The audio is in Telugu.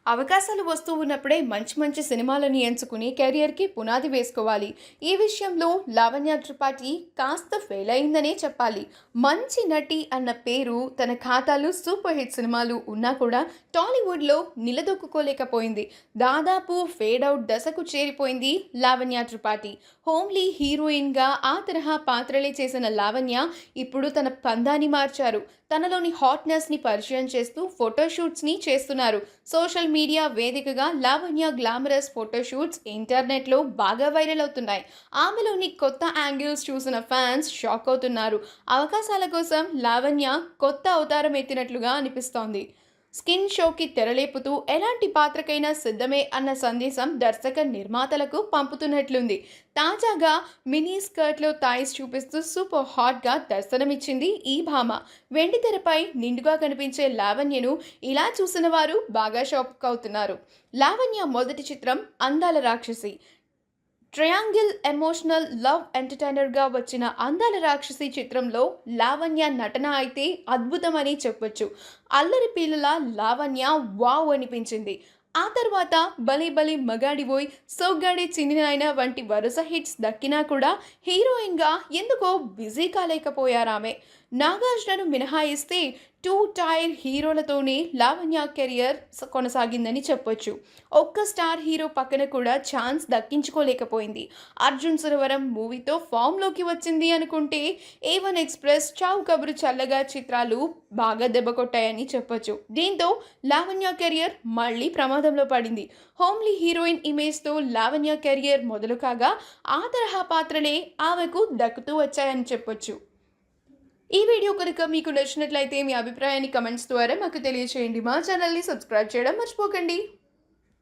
అవకాశాలు వస్తూ ఉన్నప్పుడే మంచి మంచి సినిమాలని ఎంచుకుని కెరియర్‌కి పునాది వేసుకోవాలి. ఈ విషయంలో లావణ్య త్రిపాఠి కాస్త ఫెయిల్ అయిందనే చెప్పాలి. మంచి నటి అన్న పేరు తన ఖాతాలో సూపర్ హిట్ సినిమాలు ఉన్నా కూడా టాలీవుడ్‌లో నిలదొక్కుకోలేకపోయింది. దాదాపు ఫేడ్ ఔట్ దశకు చేరిపోయింది లావణ్య త్రిపాఠి. హోమ్లీ హీరోయిన్‌గా ఆ తరహా పాత్రలే చేసిన లావణ్య ఇప్పుడు తన పందాని మార్చారు. తనలోని హాట్‌నెస్‌ని పరిచయం చేస్తూ ఫోటోషూట్స్‌ని చేస్తున్నారు. సోషల్ మీడియా వేదికగా లావణ్య గ్లామరస్ ఫోటోషూట్స్ ఇంటర్నెట్లో బాగా వైరల్ అవుతున్నాయి. ఆమెలోని కొత్త యాంగిల్స్ చూసిన ఫ్యాన్స్ షాక్ అవుతున్నారు. అవకాశాల కోసం లావణ్య కొత్త అవతారం ఎత్తినట్లుగా అనిపిస్తోంది. స్కిన్ షోకి తెరలేపుతూ ఎలాంటి పాత్రకైనా సిద్ధమే అన్న సందేశం దర్శక నిర్మాతలకు పంపుతున్నట్లుంది. తాజాగా మినీ స్కర్ట్లో థాయిస్ చూపిస్తూ సూపర్ హాట్గా దర్శనమిచ్చింది ఈ భామ. వెండితెరపై నిండుగా కనిపించే లావణ్యను ఇలా చూసిన వారు బాగా షాక్ అవుతున్నారు. లావణ్య మొదటి చిత్రం అందాల రాక్షసి. ట్రయాంగిల్ ఎమోషనల్ లవ్ ఎంటర్‌టైనర్‌గా వచ్చిన 'అందాల రాక్షసి' చిత్రంలో లావణ్య నటన అయితే అద్భుతమని చెప్పొచ్చు. అల్లరి పిల్లల లావణ్య వావ్ అనిపించింది. ఆ తర్వాత 'భలే భలే మగాడివోయ్', 'సోగ్గాడే చిన్ని నాయన' వంటి వరుస హిట్స్ దక్కినా కూడా హీరోయిన్‌గా ఎందుకో బిజీ కాలేకపోయారామె. నాగార్జునను మినహాయిస్తే 2 టైర్ హీరోలతోనే లావణ్య కెరియర్ కొనసాగిందని చెప్పొచ్చు. ఒక్క స్టార్ హీరో పక్కన కూడా ఛాన్స్ దక్కించుకోలేకపోయింది. 'అర్జున్ సురవరం' మూవీతో ఫామ్‌లోకి వచ్చింది అనుకుంటే 'A1 ఎక్స్‌ప్రెస్', 'చావు కబురు చల్లగా' చిత్రాలు బాగా దెబ్బకొట్టాయని చెప్పొచ్చు. దీంతో లావణ్య కెరియర్ మళ్ళీ ప్రమాదంలో పడింది. హోమ్లీ హీరోయిన్ ఇమేజ్‌తో లావణ్య కెరియర్ మొదలు కాగా ఆ తరహా పాత్రలే ఆమెకు దక్కుతూ వచ్చాయని చెప్పొచ్చు. ఈ వీడియో కనుక మీకు నచ్చినట్లయితే మీ అభిప్రాయాన్ని కమెంట్స్ ద్వారా మాకు తెలియజేయండి. మా ఛానల్‌ని సబ్స్క్రైబ్ చేయడం మర్చిపోకండి.